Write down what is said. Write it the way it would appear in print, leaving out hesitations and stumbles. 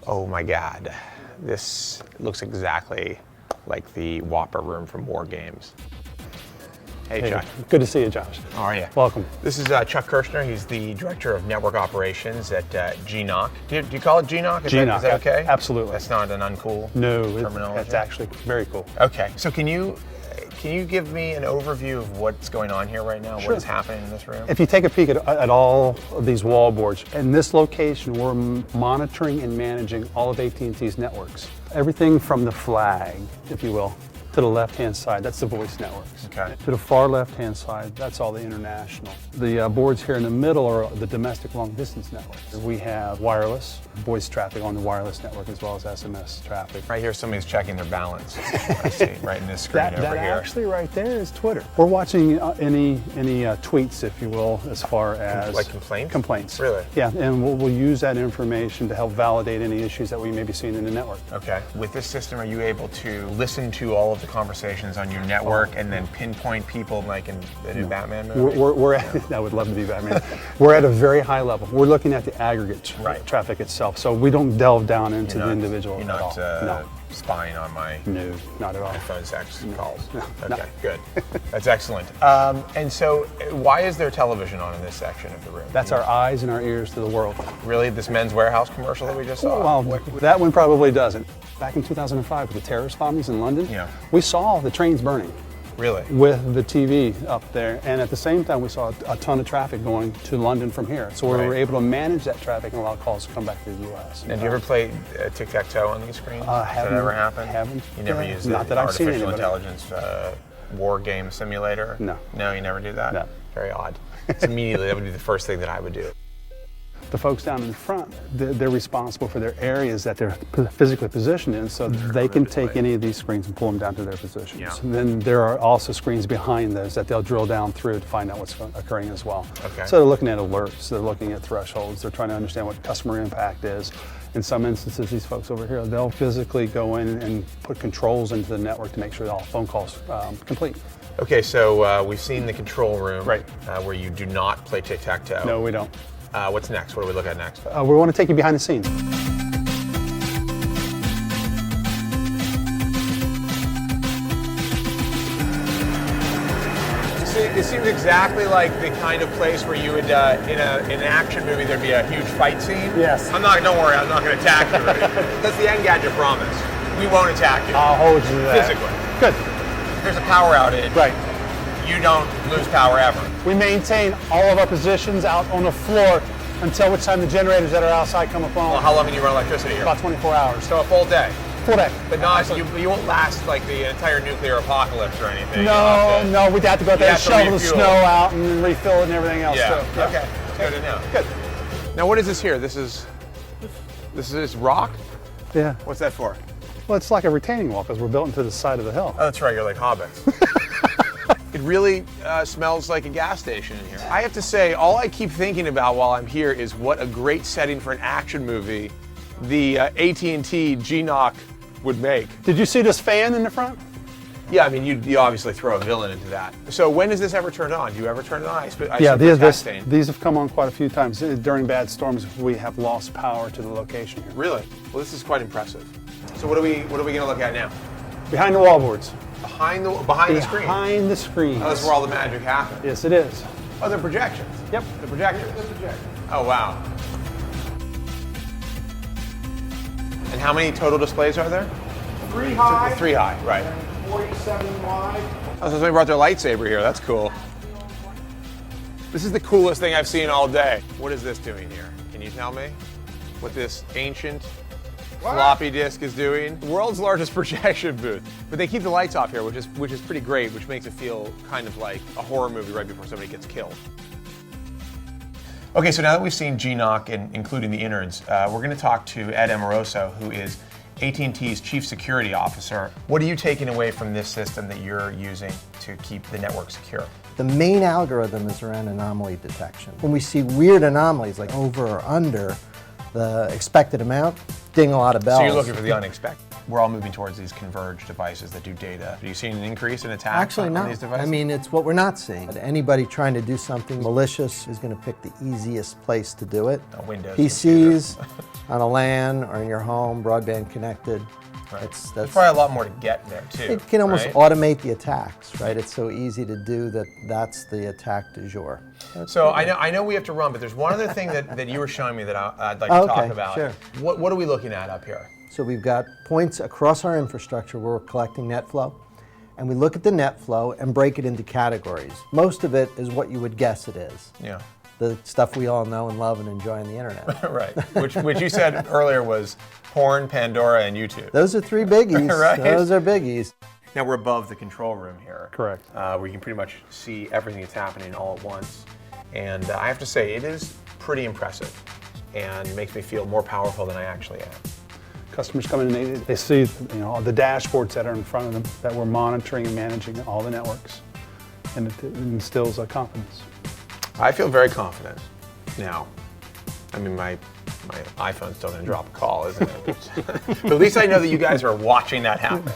Oh my God, this looks exactly like the Whopper room from War Games. Hey Chuck. Good to see you, Josh. How are you? Welcome. This is Chuck Kirshner. He's the Director of Network Operations at GNOC. Do you call it GNOC? GNOC, is that okay? Absolutely. That's not an uncool terminology? It's actually very cool. Okay, so can you give me an overview of what's going on here right now? Sure. What is happening in this room? If you take a peek at all of these wall boards, in this location we're monitoring and managing all of AT&T's networks. Everything from the flag, if you will, to the left-hand side, that's the voice networks. Okay. To the far left-hand side, that's all the international. The boards here in the middle are the domestic long-distance networks. We have wireless, voice traffic on the wireless network as well as SMS traffic. Right here, somebody's checking their balance. I see, right in this screen over that here. Actually right there is Twitter. We're watching any tweets, if you will, as far as... Like complaints? Complaints. Really? Yeah, and we'll use that information to help validate any issues that we may be seeing in the network. Okay. With this system, are you able to listen to all of the conversations on your network and then pinpoint people like in the new Batman movie? We're at, I would love to be Batman. We're at a very high level. We're looking at the aggregate traffic itself, so we don't delve down into the individual at all. You're not spying on my not at all. phone sex calls. No. Okay, good. That's excellent. And so, why is there television on in this section of the room? That's our eyes and our ears to the world. Really, this Men's Warehouse commercial that we just saw? Well, that one probably doesn't. Back in 2005 with the terrorist bombings in London, we saw the trains burning. Really? With the TV up there, and at the same time we saw a ton of traffic going to London from here. So we were able to manage that traffic and allow calls to come back to the U.S. And do you ever play tic-tac-toe on these screens? Has that ever happened? Haven't. You never use not that I've seen artificial intelligence war game simulator? No. No, you never do that? No. Very odd. So immediately that would be the first thing that I would do. The folks down in front, they're responsible for their areas that they're physically positioned in, so they can take any of these screens and pull them down to their positions. Yeah. And then there are also screens behind those that they'll drill down through to find out what's occurring as well. Okay. So they're looking at alerts, they're looking at thresholds, they're trying to understand what customer impact is. In some instances, these folks over here, they'll physically go in and put controls into the network to make sure that all phone calls complete. Okay, so we've seen the control room, right, where you do not play tic-tac-toe. No, we don't. What's next? What do we look at next? We want to take you behind the scenes. It seems exactly like the kind of place where you would, in an action movie, there'd be a huge fight scene. Yes. Don't worry, I'm not going to attack you. That's the Engadget promise. We won't attack you. I'll hold you to that. Physically. Good. If there's a power outage, right, you don't lose power ever. We maintain all of our positions out on the floor until which time the generators that are outside come up on. Well, how long can you run electricity here? About 24 hours. So a full day? Full day. But not, you won't last like the entire nuclear apocalypse or anything. No, we'd have to go out there and shovel the snow out and refill it and everything else. Yeah, too. Okay, good to know. Good. Now what is this here? This is rock? Yeah. What's that for? Well, it's like a retaining wall because we're built into the side of the hill. Oh, that's right, you're like hobbits. It really smells like a gas station in here. I have to say, all I keep thinking about while I'm here is what a great setting for an action movie the AT&T GNOC would make. Did you see this fan in the front? Yeah, I mean, you obviously throw a villain into that. So when does this ever turn on? Do you ever turn it on? These have come on quite a few times. During bad storms, we have lost power to the location here. Really? Well, this is quite impressive. So what are we going to look at now? Behind the wall boards. Behind the screen? Behind the screen. Oh, that's where all the magic happens. Yes, it is. Oh, they're projections. Yep. The projectors. Oh, wow. And how many total displays are there? 3 high. 3 high, right. 47 wide. Oh, so somebody brought their lightsaber here. That's cool. This is the coolest thing I've seen all day. What is this doing here? Can you tell me what this ancient floppy disk is doing? The world's largest projection booth. But they keep the lights off here, which is pretty great, which makes it feel kind of like a horror movie right before somebody gets killed. Okay, so now that we've seen GNOC and including the innards, we're going to talk to Ed Amoroso, who is AT&T's Chief Security Officer. What are you taking away from this system that you're using to keep the network secure? The main algorithm is around anomaly detection. When we see weird anomalies like over or under the expected amount, ding a lot of bells. So you're looking for the unexpected? we're all moving towards these converged devices that do data. Are you seeing an increase in attacks Actually, on no. these devices? I mean, it's what we're not seeing. Anybody trying to do something malicious is going to pick the easiest place to do it. A Windows PCs, on a LAN, or in your home, broadband connected. Right. There's probably a lot more to get there too. It can almost right? automate the attacks, right? It's so easy to do that that's the attack du jour. So I know we have to run, but there's one other thing that you were showing me that I'd like to talk about. Sure. What are we looking at up here? So we've got points across our infrastructure where we're collecting net flow, and we look at the net flow and break it into categories. Most of it is what you would guess it is. Yeah. The stuff we all know and love and enjoy on the internet. Right. Which you said earlier was porn, Pandora, and YouTube. Those are three biggies. Right. Those are biggies. Now we're above the control room here. Correct. Where you can pretty much see everything that's happening all at once. And I have to say, it is pretty impressive and makes me feel more powerful than I actually am. Customers come in and they see all the dashboards that are in front of them that we're monitoring and managing all the networks, and it instills a confidence. I feel very confident now. I mean, my iPhone's still going to drop a call, isn't it? But at least I know that you guys are watching that happen.